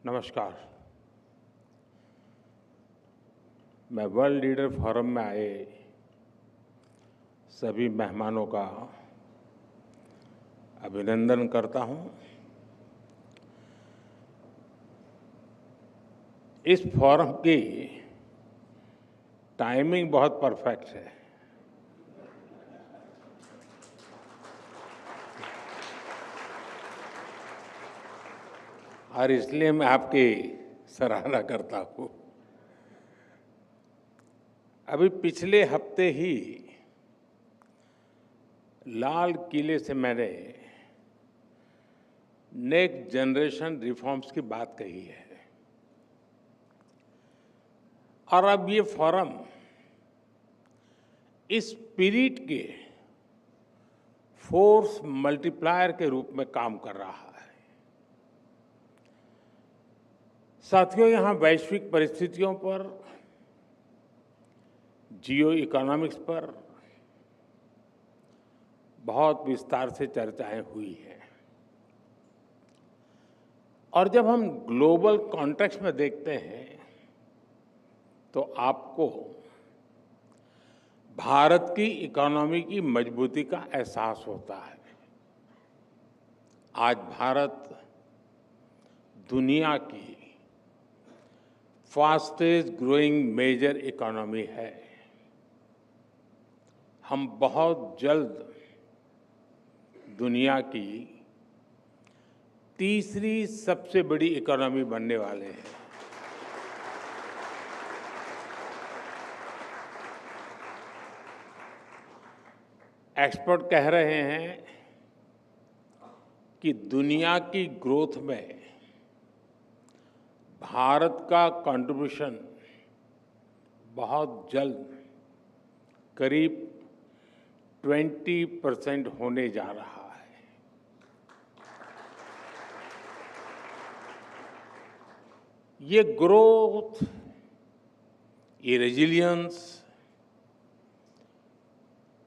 नमस्कार। मैं world leader forum में आए सभी मेहमानों का अभिनंदन करता हूं। इस फोरम की टाइमिंग बहुत परफेक्ट है। और इसलिए मैं आपकी सराहना करता हूं। अभी पिछले हफ्ते ही लाल किले से मैंने नेक्स्ट जनरेशन रिफॉर्म्स की बात कही है और अब ये फोरम इस स्पिरिट के फोर्स मल्टीप्लायर के रूप में काम कर रहा है। साथियों, यहाँ वैश्विक परिस्थितियों पर, जियो इकोनॉमिक्स पर बहुत विस्तार से चर्चाएं हुई हैं और जब हम ग्लोबल कॉन्टेक्स्ट में देखते हैं तो आपको भारत की इकोनॉमी की मजबूती का एहसास होता है। आज भारत दुनिया की फास्टेस्ट ग्रोइंग मेजर इकोनॉमी है। हम बहुत जल्द दुनिया की तीसरी सबसे बड़ी इकोनॉमी बनने वाले हैं। एक्सपर्ट कह रहे हैं कि दुनिया की ग्रोथ में भारत का कंट्रीब्यूशन बहुत जल्द करीब 20% होने जा रहा है। ये ग्रोथ, ये रेजिलियंस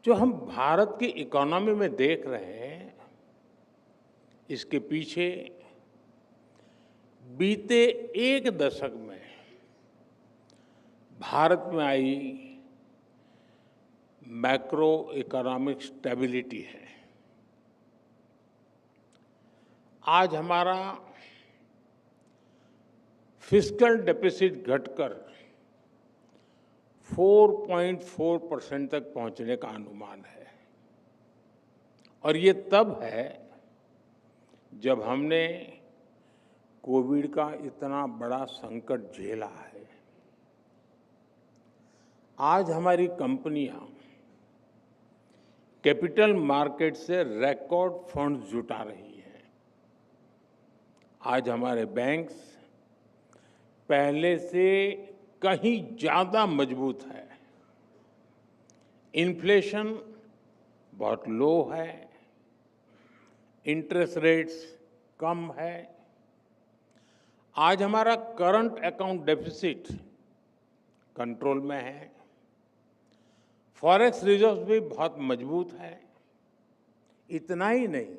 जो हम भारत की इकोनॉमी में देख रहे हैं, इसके पीछे बीते एक दशक में भारत में आई मैक्रो इकोनॉमिक स्टेबिलिटी है। आज हमारा फिस्कल डेफिसिट घटकर 4.4% तक पहुंचने का अनुमान है और ये तब है जब हमने कोविड का इतना बड़ा संकट झेला है। आज हमारी कंपनियां कैपिटल मार्केट से रिकॉर्ड फंड्स जुटा रही हैं। आज हमारे बैंक्स पहले से कहीं ज्यादा मजबूत है। इन्फ्लेशन बहुत लो है, इंटरेस्ट रेट्स कम है। आज हमारा करंट अकाउंट डेफिसिट कंट्रोल में है। फॉरेक्स रिजर्व भी बहुत मजबूत है। इतना ही नहीं,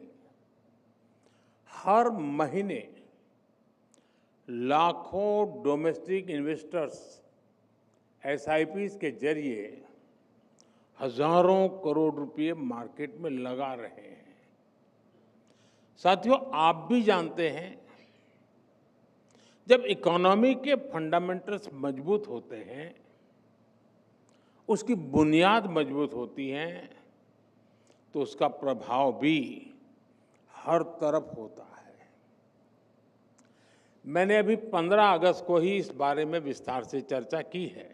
हर महीने लाखों डोमेस्टिक इन्वेस्टर्स एसआईपीज के जरिए हजारों करोड़ रुपए मार्केट में लगा रहे हैं। साथियों, आप भी जानते हैं, जब इकोनॉमी के फंडामेंटल्स मजबूत होते हैं, उसकी बुनियाद मजबूत होती है, तो उसका प्रभाव भी हर तरफ होता है। मैंने अभी 15 अगस्त को ही इस बारे में विस्तार से चर्चा की है।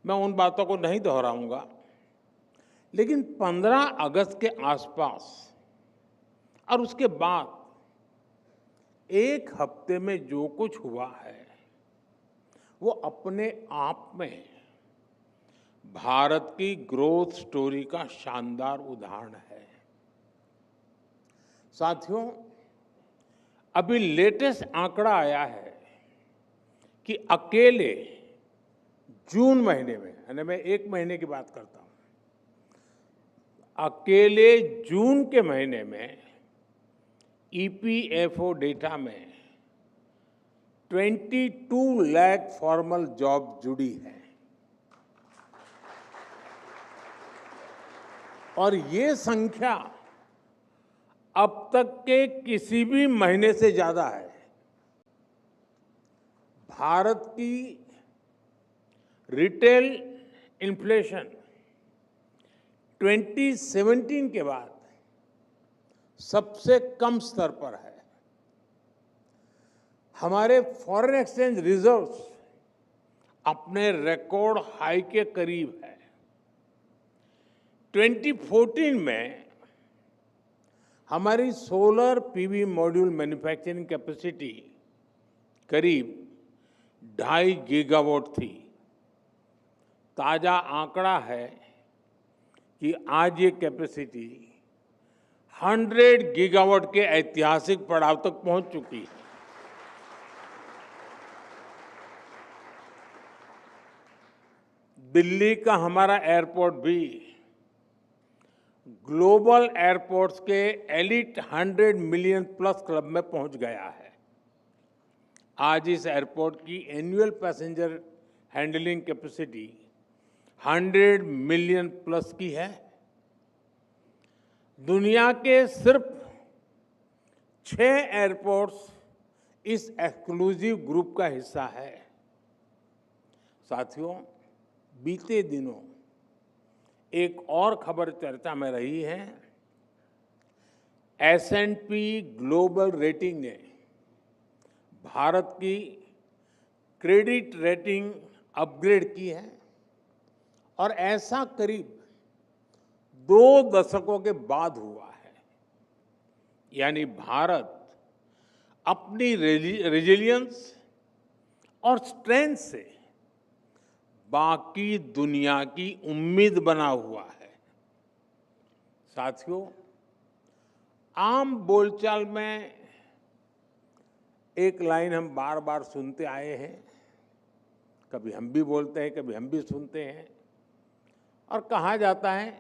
मैं उन बातों को नहीं दोहराऊंगा, लेकिन 15 अगस्त के आसपास और उसके बाद एक हफ्ते में जो कुछ हुआ है, वो अपने आप में भारत की ग्रोथ स्टोरी का शानदार उदाहरण है। साथियों, अभी लेटेस्ट आंकड़ा आया है कि अकेले जून महीने में, यानी मैं एक महीने की बात करता हूं, अकेले जून के महीने में ईपीएफओ डेटा में 22 लाख फॉर्मल जॉब जुड़ी है और ये संख्या अब तक के किसी भी महीने से ज्यादा है। भारत की रिटेल इन्फ्लेशन 2017 के बाद सबसे कम स्तर पर है। हमारे फॉरेन एक्सचेंज रिजर्व्स अपने रिकॉर्ड हाई के करीब है। 2014 में हमारी solar PV module manufacturing capacity करीब 2.5 गीगावाट थी। ताजा आंकड़ा है कि आज ये कैपेसिटी 100 गीगावाट के ऐतिहासिक पड़ाव तक पहुंच चुकी है। दिल्ली का हमारा एयरपोर्ट भी ग्लोबल एयरपोर्ट्स के एलिट 100 मिलियन प्लस क्लब में पहुंच गया है। आज इस एयरपोर्ट की annual passenger handling capacity 100 million plus की है। दुनिया के सिर्फ 6 एयरपोर्ट्स इस एक्सक्लूसिव ग्रुप का हिस्सा है। साथियों, बीते दिनों एक और खबर चर्चा में रही है। S&P ग्लोबल रेटिंग ने भारत की क्रेडिट रेटिंग अपग्रेड की है और ऐसा करीब 2 दशकों के बाद हुआ है। यानी भारत अपनी रेजिलियंस और स्ट्रेंथ से बाकी दुनिया की उम्मीद बना हुआ है। साथियों, आम बोलचाल में एक लाइन हम बार बार सुनते आए हैं। कभी हम भी बोलते हैं, कभी हम भी सुनते हैं और कहा जाता है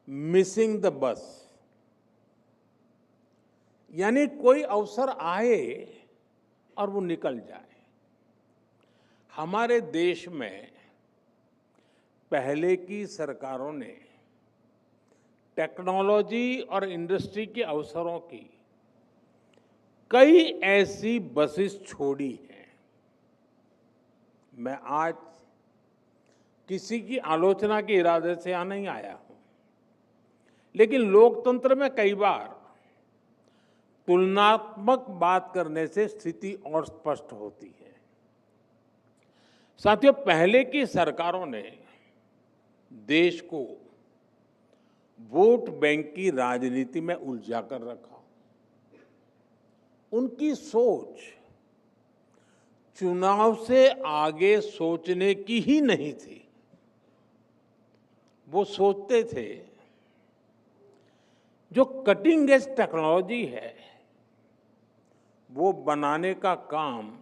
मिसिंग द बस। यानी कोई अवसर आए और वो निकल जाए। हमारे देश में पहले की सरकारों ने टेक्नोलॉजी और इंडस्ट्री के अवसरों की कई ऐसी बसेस छोड़ी हैं। मैं आज किसी की आलोचना के इरादे से यहां नहीं आया हूं, लेकिन लोकतंत्र में कई बार तुलनात्मक बात करने से स्थिति और स्पष्ट होती है। साथियों, पहले की सरकारों ने देश को वोट बैंक की राजनीति में उलझा कर रखा। उनकी सोच चुनाव से आगे सोचने की ही नहीं थी। वो सोचते थे जो कटिंग एज टेक्नोलॉजी है वो बनाने का काम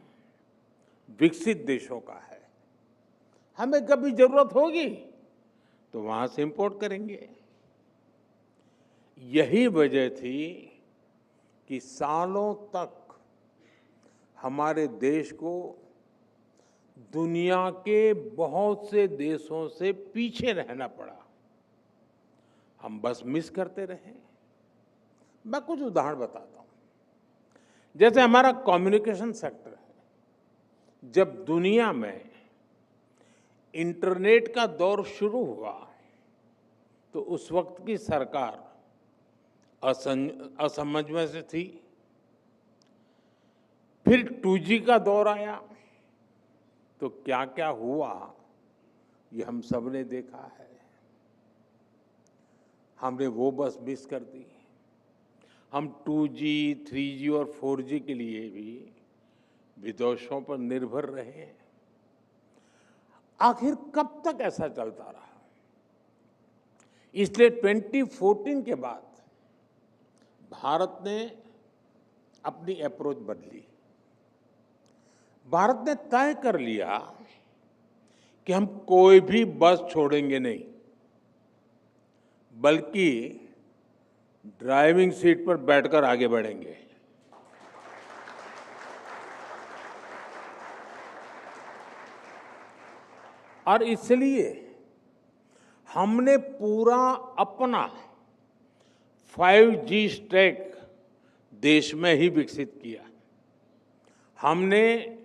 विकसित देशों का है। हमें कभी जरूरत होगी तो वहां से इंपोर्ट करेंगे। यही वजह थी कि सालों तक हमारे देश को दुनिया के बहुत से देशों से पीछे रहना पड़ा। हम बस मिस करते रहे। मैं कुछ उदाहरण बताता हूं। जैसे हमारा कम्युनिकेशन सेक्टर है। जब दुनिया में इंटरनेट का दौर शुरू हुआ तो उस वक्त की सरकार असमंज में से थी। फिर 2G का दौर आया तो क्या क्या हुआ ये हम सब ने देखा है। हमने वो बस मिस कर दी। हम 2G, 3G और 4G के लिए भी विदेशों पर निर्भर रहे। आखिर कब तक ऐसा चलता रहा? इसलिए 2014 के बाद भारत ने अपनी अप्रोच बदली। भारत ने तय कर लिया कि हम कोई भी बस छोड़ेंगे नहीं, बल्कि ड्राइविंग सीट पर बैठकर आगे बढ़ेंगे। और इसलिए हमने पूरा अपना 5G स्टैक देश में ही विकसित किया। हमने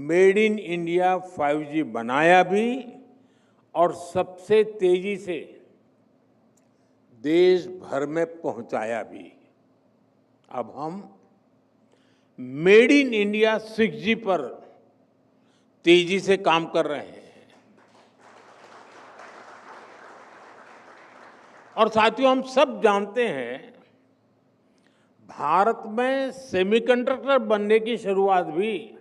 मेड इन इंडिया 5G बनाया भी और सबसे तेजी से देश भर में पहुंचाया भी। अब हम मेड इन इंडिया 6G पर तेजी से काम कर रहे हैं। और साथियों, हम सब जानते हैं भारत में सेमीकंडक्टर बनने की शुरुआत भी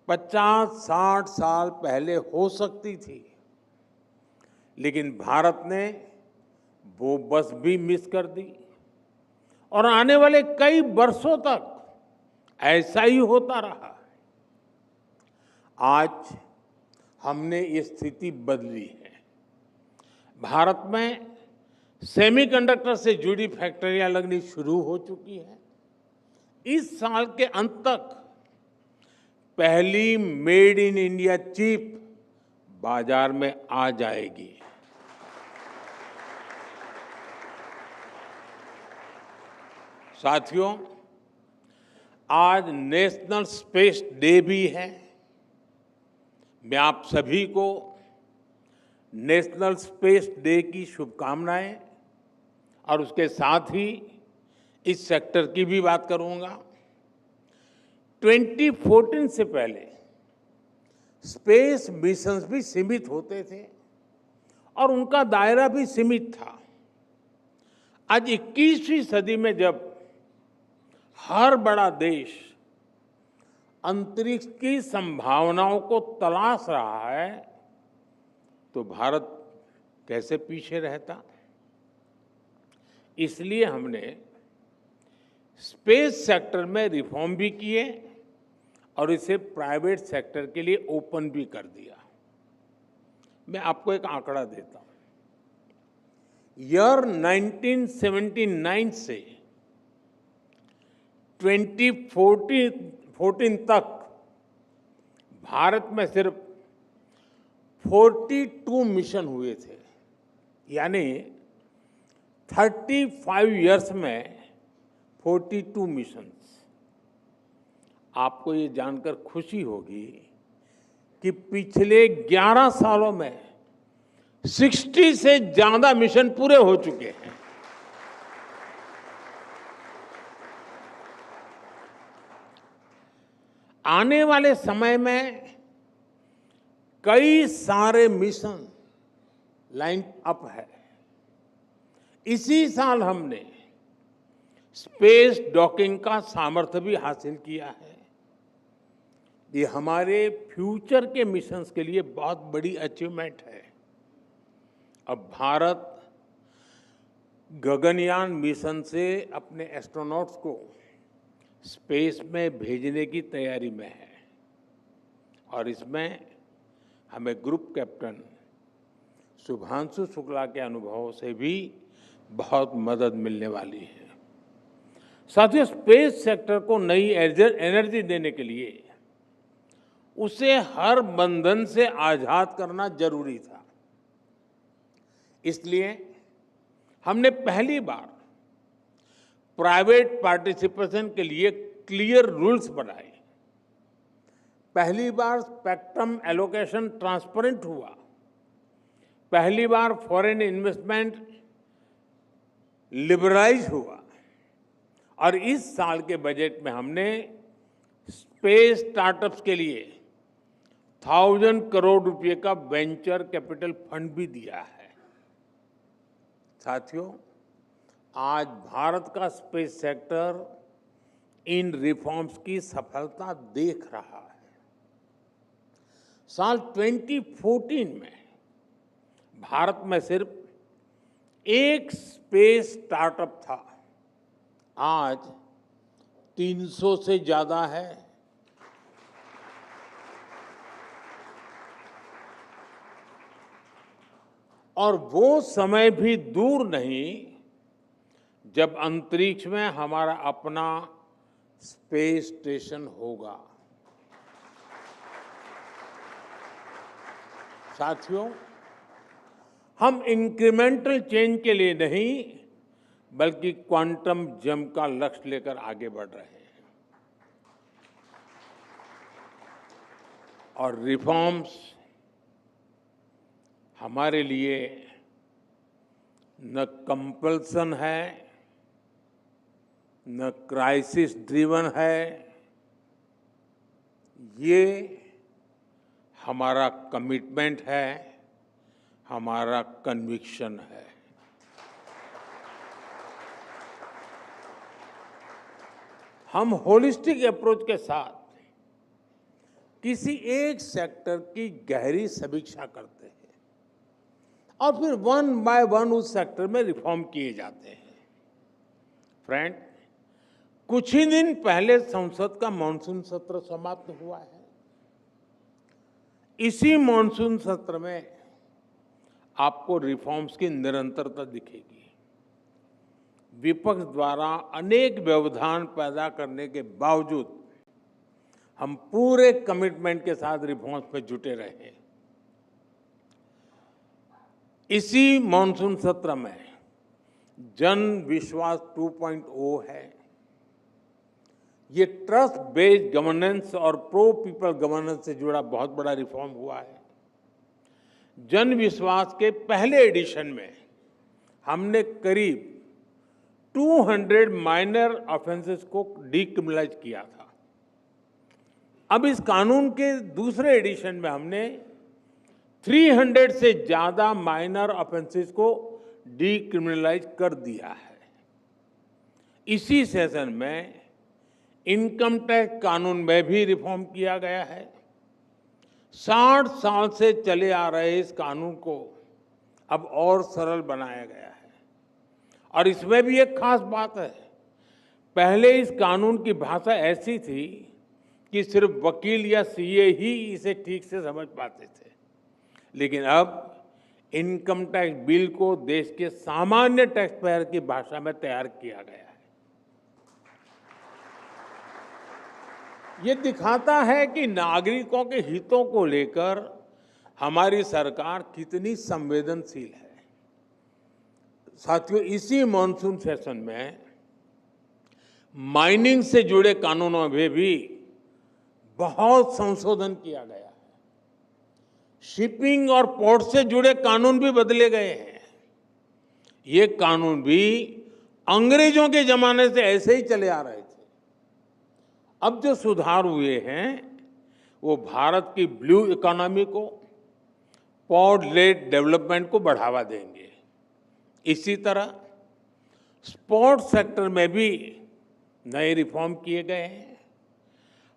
50-60 साल पहले हो सकती थी, लेकिन भारत ने वो बस भी मिस कर दी और आने वाले कई वर्षों तक ऐसा ही होता रहा। आज हमने ये स्थिति बदली है। भारत में सेमीकंडक्टर से जुड़ी फैक्ट्रियां लगनी शुरू हो चुकी हैं। इस साल के अंत तक पहली मेड इन इंडिया चिप बाजार में आ जाएगी। साथियों, आज नेशनल स्पेस डे भी है। मैं आप सभी को नेशनल स्पेस डे की शुभकामनाएं और उसके साथ ही इस सेक्टर की भी बात करूंगा। 2014 से पहले स्पेस मिशंस भी सीमित होते थे और उनका दायरा भी सीमित था। आज 21वीं सदी में जब हर बड़ा देश अंतरिक्ष की संभावनाओं को तलाश रहा है, तो भारत कैसे पीछे रहता। इसलिए हमने स्पेस सेक्टर में रिफॉर्म भी किए और इसे प्राइवेट सेक्टर के लिए ओपन भी कर दिया। मैं आपको एक आंकड़ा देता हूं। ईयर 1979 से 2014 तक भारत में सिर्फ 42 मिशन हुए थे, यानी 35 इयर्स में 42 मिशंस। आपको ये जानकर खुशी होगी कि पिछले 11 सालों में 60 से ज्यादा मिशन पूरे हो चुके हैं। आने वाले समय में कई सारे मिशन लाइन अप है। इसी साल हमने स्पेस डॉकिंग का सामर्थ्य भी हासिल किया है। ये हमारे फ्यूचर के मिशंस के लिए बहुत बड़ी अचीवमेंट है। अब भारत गगनयान मिशन से अपने एस्ट्रोनॉट्स को स्पेस में भेजने की तैयारी में है और इसमें हमें ग्रुप कैप्टन शुभांशु शुक्ला के अनुभवों से भी बहुत मदद मिलने वाली है। साथियों, स्पेस सेक्टर को नई एनर्जी देने के लिए उसे हर बंधन से आजाद करना जरूरी था। इसलिए हमने पहली बार प्राइवेट पार्टिसिपेशन के लिए क्लियर रूल्स बनाए। पहली बार स्पेक्ट्रम एलोकेशन ट्रांसपेरेंट हुआ। पहली बार फॉरेन इन्वेस्टमेंट लिबरलाइज हुआ और इस साल के बजट में हमने स्पेस स्टार्टअप्स के लिए 1000 करोड़ रुपए का वेंचर कैपिटल फंड भी दिया है। साथियों, आज भारत का स्पेस सेक्टर इन रिफॉर्म्स की सफलता देख रहा है। साल 2014 में भारत में सिर्फ एक स्पेस स्टार्टअप था, आज 300 से ज्यादा है। और वो समय भी दूर नहीं जब अंतरिक्ष में हमारा अपना स्पेस स्टेशन होगा। साथियों, हम इंक्रीमेंटल चेंज के लिए नहीं बल्कि क्वांटम जंप का लक्ष्य लेकर आगे बढ़ रहे हैं। और रिफॉर्म्स हमारे लिए न कंपल्सन है, न क्राइसिस ड्रिवन है, ये हमारा कमिटमेंट है, हमारा कन्विक्शन है। हम होलिस्टिक अप्रोच के साथ किसी एक सेक्टर की गहरी समीक्षा करते हैं और फिर वन बाय वन उस सेक्टर में रिफॉर्म किए जाते हैं। फ्रेंड, कुछ ही दिन पहले संसद का मॉनसून सत्र समाप्त हुआ है। इसी मॉनसून सत्र में आपको रिफॉर्म्स की निरंतरता दिखेगी। विपक्ष द्वारा अनेक व्यवधान पैदा करने के बावजूद हम पूरे कमिटमेंट के साथ रिफॉर्म्स पे जुटे रहे। इसी मॉनसून सत्र में जन विश्वास 2.0 है। ये ट्रस्ट बेस्ड गवर्नेंस और प्रो पीपल गवर्नेंस से जुड़ा बहुत बड़ा रिफॉर्म हुआ है। जन विश्वास के पहले एडिशन में हमने करीब 200 माइनर ऑफेंसेस को डीक्रिमिनलाइज किया था। अब इस कानून के दूसरे एडिशन में हमने 300 से ज्यादा माइनर ऑफेंसेस को डीक्रिमिनलाइज कर दिया है। इसी सेशन में इनकम टैक्स कानून में भी रिफॉर्म किया गया है। 60 साल से चले आ रहे इस कानून को अब और सरल बनाया गया है। और इसमें भी एक खास बात है, पहले इस कानून की भाषा ऐसी थी कि सिर्फ वकील या सीए ही इसे ठीक से समझ पाते थे, लेकिन अब इनकम टैक्स बिल को देश के सामान्य टैक्स पेयर की भाषा में तैयार किया गया है। ये दिखाता है कि नागरिकों के हितों को लेकर हमारी सरकार कितनी संवेदनशील है। साथियों, इसी मॉनसून सेशन में माइनिंग से जुड़े कानूनों में भी बहुत संशोधन किया गया है। शिपिंग और पोर्ट से जुड़े कानून भी बदले गए हैं। ये कानून भी अंग्रेजों के जमाने से ऐसे ही चले आ रहे थे। अब जो सुधार हुए हैं वो भारत की ब्लू इकोनॉमी को, पोर्ट लेड डेवलपमेंट को बढ़ावा देंगे। इसी तरह स्पोर्ट्स सेक्टर में भी नए रिफॉर्म किए गए हैं।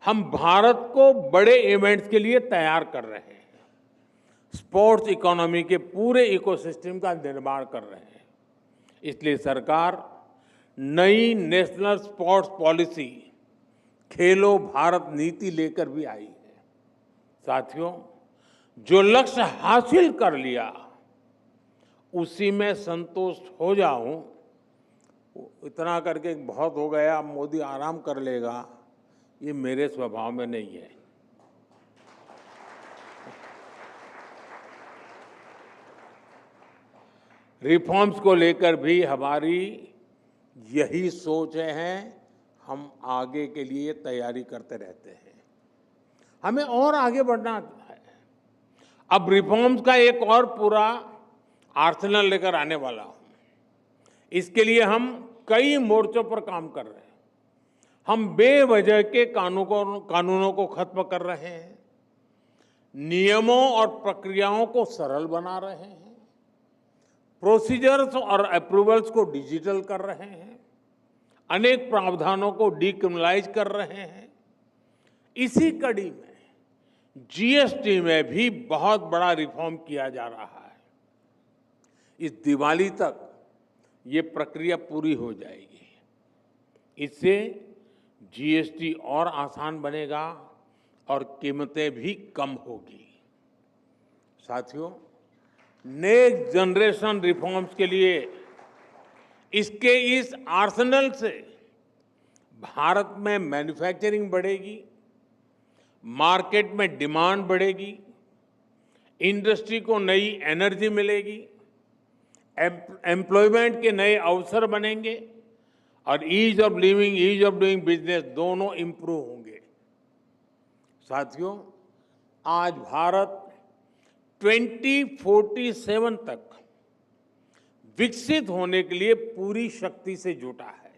हम भारत को बड़े इवेंट्स के लिए तैयार कर रहे हैं। स्पोर्ट्स इकोनॉमी के पूरे इकोसिस्टम का निर्माण कर रहे हैं। इसलिए सरकार नई नेशनल स्पोर्ट्स पॉलिसी खेलो भारत नीति लेकर भी आई है। साथियों, जो लक्ष्य हासिल कर लिया उसी में संतुष्ट हो जाऊं, इतना करके बहुत हो गया, मोदी आराम कर लेगा, ये मेरे स्वभाव में नहीं है। रिफॉर्म्स को लेकर भी हमारी यही सोच है। हम आगे के लिए तैयारी करते रहते हैं। हमें और आगे बढ़ना है। अब रिफॉर्म्स का एक और पूरा आर्सेनल लेकर आने वाला हूं। इसके लिए हम कई मोर्चों पर काम कर रहे हैं। हम बेवजह के कानूनों को खत्म कर रहे हैं, नियमों और प्रक्रियाओं को सरल बना रहे हैं, प्रोसीजर्स और अप्रूवल्स को डिजिटल कर रहे हैं, अनेक प्रावधानों को डीक्रिमिनलाइज कर रहे हैं। इसी कड़ी में जीएसटी में भी बहुत बड़ा रिफॉर्म किया जा रहा है। इस दिवाली तक ये प्रक्रिया पूरी हो जाएगी। इससे जीएसटी और आसान बनेगा और कीमतें भी कम होगी। साथियों, नेक्स्ट जनरेशन रिफॉर्म्स के लिए इसके इस आर्सेनल से भारत में मैन्युफैक्चरिंग बढ़ेगी, मार्केट में डिमांड बढ़ेगी, इंडस्ट्री को नई एनर्जी मिलेगी, एम्प्लॉयमेंट के नए अवसर बनेंगे और ease of living, ease of doing business दोनों इंप्रूव होंगे। साथियों, आज भारत 2047 तक विकसित होने के लिए पूरी शक्ति से जुटा है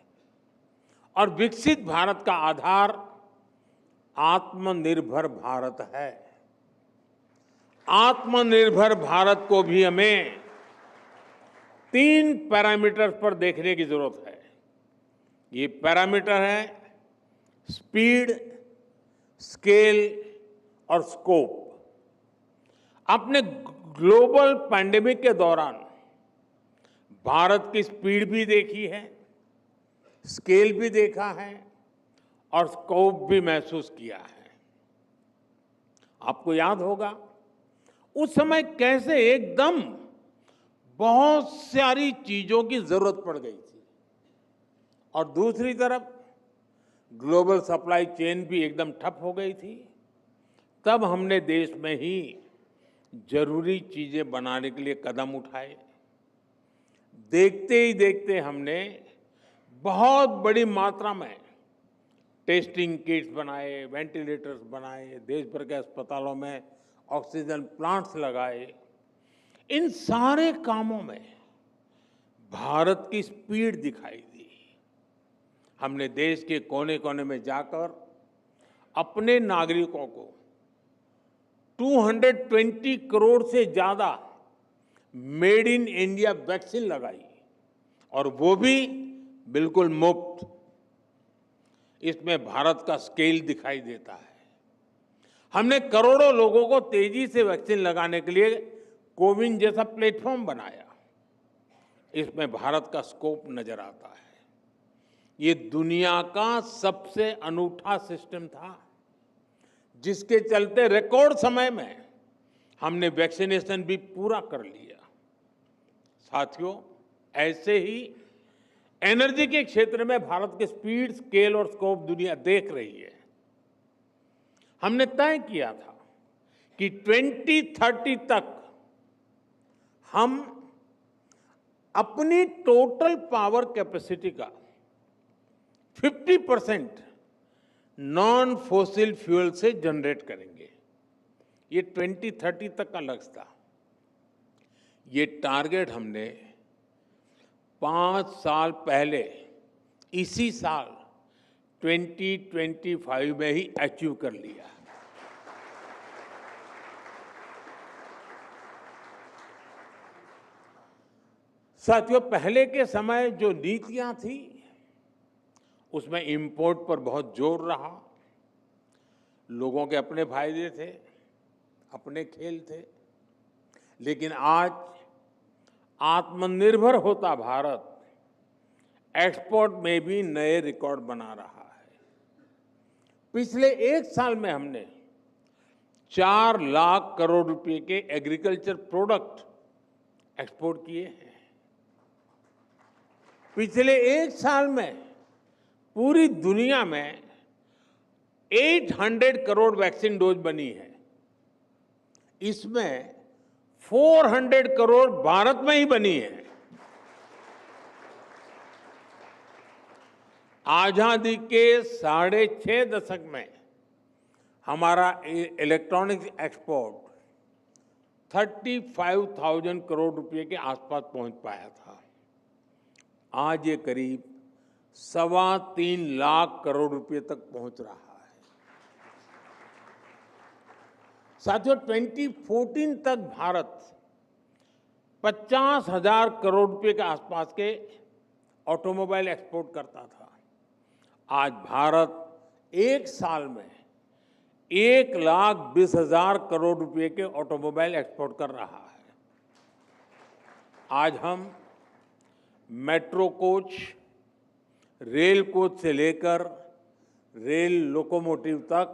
और विकसित भारत का आधार आत्मनिर्भर भारत है। आत्मनिर्भर भारत को भी हमें 3 पैरामीटर्स पर देखने की जरूरत है। ये पैरामीटर है स्पीड, स्केल और स्कोप। आपने ग्लोबल पैंडेमिक के दौरान भारत की स्पीड भी देखी है, स्केल भी देखा है और स्कोप भी महसूस किया है। आपको याद होगा उस समय कैसे एकदम बहुत सारी चीजों की जरूरत पड़ गई थी और दूसरी तरफ ग्लोबल सप्लाई चेन भी एकदम ठप हो गई थी। तब हमने देश में ही जरूरी चीजें बनाने के लिए कदम उठाए। देखते ही देखते हमने बहुत बड़ी मात्रा में टेस्टिंग किट्स बनाए, वेंटिलेटर्स बनाए, देश भर के अस्पतालों में ऑक्सीजन प्लांट्स लगाए। इन सारे कामों में भारत की स्पीड दिखाई दी। हमने देश के कोने कोने में जाकर अपने नागरिकों को 220 करोड़ से ज्यादा मेड इन इंडिया वैक्सीन लगाई और वो भी बिल्कुल मुफ्त। इसमें भारत का स्केल दिखाई देता है। हमने करोड़ों लोगों को तेजी से वैक्सीन लगाने के लिए कोविन जैसा प्लेटफॉर्म बनाया। इसमें भारत का स्कोप नजर आता है। ये दुनिया का सबसे अनूठा सिस्टम था जिसके चलते रिकॉर्ड समय में हमने वैक्सीनेशन भी पूरा कर लिया। साथियों, ऐसे ही एनर्जी के क्षेत्र में भारत के स्पीड, स्केल और स्कोप दुनिया देख रही है। हमने तय किया था कि 2030 तक हम अपनी टोटल पावर कैपेसिटी का 50% नॉन फॉसिल फ्यूल से जनरेट करेंगे। ये 2030 तक का लक्ष्य था। ये टारगेट हमने 5 साल पहले इसी साल 2025 में ही अचीव कर लिया। साथियों, पहले के समय जो नीतियां थी उसमें इंपोर्ट पर बहुत जोर रहा। लोगों के अपने फायदे थे, अपने खेल थे। लेकिन आज आत्मनिर्भर होता भारत एक्सपोर्ट में भी नए रिकॉर्ड बना रहा है। पिछले 1 साल में हमने 4 लाख करोड़ रुपए के एग्रीकल्चर प्रोडक्ट एक्सपोर्ट किए हैं। पिछले 1 साल में पूरी दुनिया में 800 करोड़ वैक्सीन डोज बनी है। इसमें 400 करोड़ भारत में ही बनी है। आजादी के 6.5 दशक में हमारा इलेक्ट्रॉनिक्स एक्सपोर्ट 35,000 करोड़ रुपए के आसपास पहुंच पाया था। आज ये करीब 3.25 लाख करोड़ रुपए तक पहुंच रहा है। साथियों, 2014 तक भारत 50,000 करोड़ रुपए के आसपास के ऑटोमोबाइल एक्सपोर्ट करता था। आज भारत 1 साल में 1,20,000 करोड़ रुपए के ऑटोमोबाइल एक्सपोर्ट कर रहा है। आज हम मेट्रो कोच, रेल कोच से लेकर रेल लोकोमोटिव तक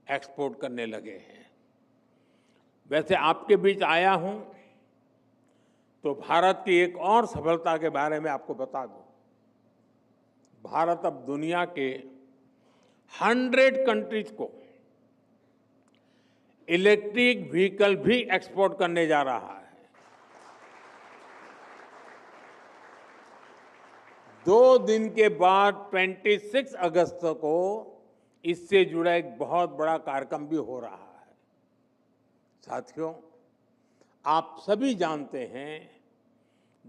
एक्सपोर्ट करने लगे हैं। वैसे आपके बीच आया हूं तो भारत की एक और सफलता के बारे में आपको बता दूं। भारत अब दुनिया के 100 कंट्रीज को इलेक्ट्रिक व्हीकल भी एक्सपोर्ट करने जा रहा है। 2 दिन के बाद 26 अगस्त को इससे जुड़ा एक बहुत बड़ा कार्यक्रम भी हो रहा है। साथियों, आप सभी जानते हैं,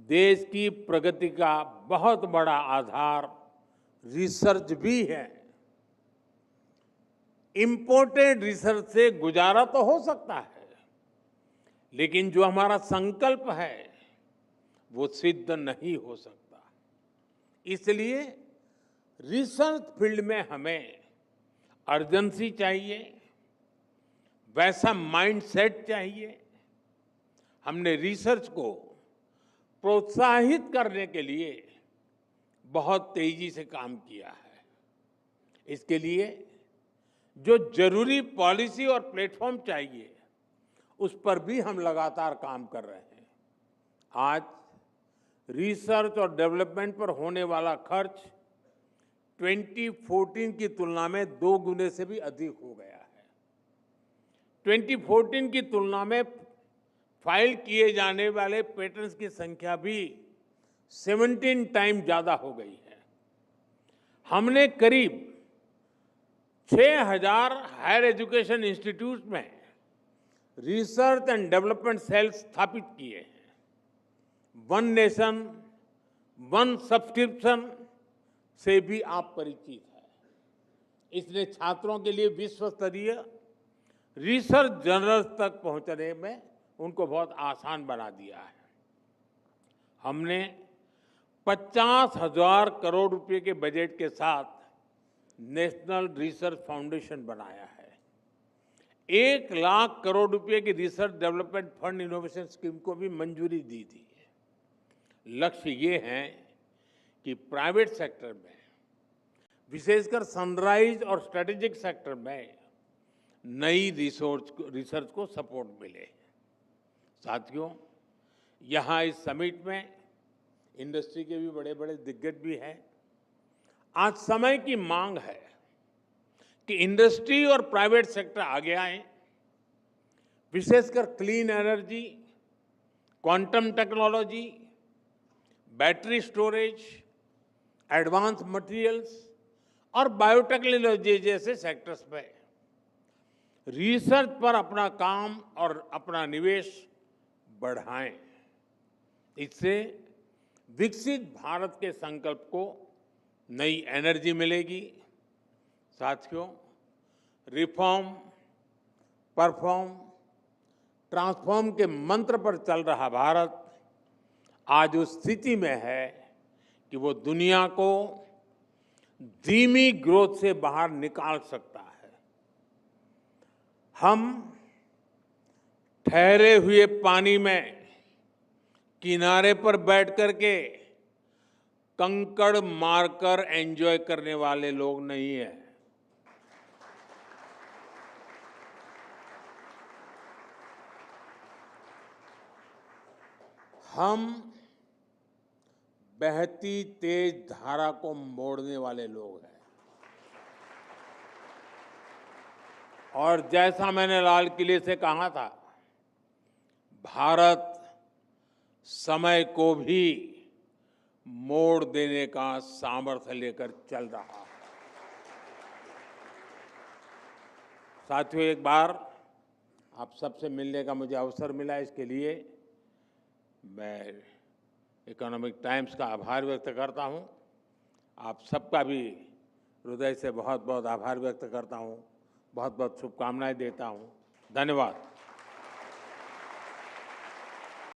देश की प्रगति का बहुत बड़ा आधार रिसर्च भी है। इंपोर्टेड रिसर्च से गुजारा तो हो सकता है, लेकिन जो हमारा संकल्प है वो सिद्ध नहीं हो सकता। इसलिए रिसर्च फील्ड में हमें अर्जेंसी चाहिए, वैसा माइंडसेट चाहिए। हमने रिसर्च को प्रोत्साहित करने के लिए बहुत तेजी से काम किया है। इसके लिए जो जरूरी पॉलिसी और प्लेटफॉर्म चाहिए, उस पर भी हम लगातार काम कर रहे हैं। आज रिसर्च और डेवलपमेंट पर होने वाला खर्च 2014 की तुलना में 2 गुने से भी अधिक हो गया है। 2014 की तुलना में फाइल किए जाने वाले पेटेंट्स की संख्या भी 17 टाइम ज्यादा हो गई है। हमने करीब 6,000 हायर एजुकेशन इंस्टीट्यूट में रिसर्च एंड डेवलपमेंट सेल स्थापित किए हैं। वन नेशन वन सब्सक्रिप्शन से भी आप परिचित हैं। इसने छात्रों के लिए विश्व स्तरीय रिसर्च जर्नल्स तक पहुंचने में उनको बहुत आसान बना दिया है। हमने 50,000 करोड़ रुपए के बजट के साथ नेशनल रिसर्च फाउंडेशन बनाया है। 1 लाख करोड़ रुपए की research development fund innovation scheme को भी मंजूरी दी थी। लक्ष्य ये है कि प्राइवेट सेक्टर में, विशेषकर सनराइज और स्ट्रेटेजिक सेक्टर में, नई रिसर्च को सपोर्ट मिले। साथियों, यहाँ इस समिट में इंडस्ट्री के भी बड़े बड़े दिग्गज भी हैं। आज समय की मांग है कि इंडस्ट्री और प्राइवेट सेक्टर आगे आए, विशेषकर clean energy, quantum technology, battery storage, advance materials और बायोटेक्नोलॉजी जैसे सेक्टर्स में रिसर्च पर अपना काम और अपना निवेश बढ़ाएं। इससे विकसित भारत के संकल्प को नई एनर्जी मिलेगी। साथियों, रिफॉर्म, परफॉर्म, ट्रांसफॉर्म के मंत्र पर चल रहा भारत आज उस स्थिति में है कि वो दुनिया को धीमी ग्रोथ से बाहर निकाल सकता है। हम ठहरे हुए पानी में किनारे पर बैठ करके कंकड़ मारकर एंजॉय करने वाले लोग नहीं हैं। हम बहती तेज धारा को मोड़ने वाले लोग हैं। और जैसा मैंने लाल किले से कहा था, भारत समय को भी मोड़ देने का सामर्थ्य लेकर चल रहा है। साथियों, एक बार आप सबसे मिलने का मुझे अवसर मिला, इसके लिए मैं इकोनॉमिक टाइम्स का आभार व्यक्त करता हूं। आप सबका भी हृदय से बहुत बहुत आभार व्यक्त करता हूं। बहुत बहुत शुभकामनाएं देता हूं। धन्यवाद।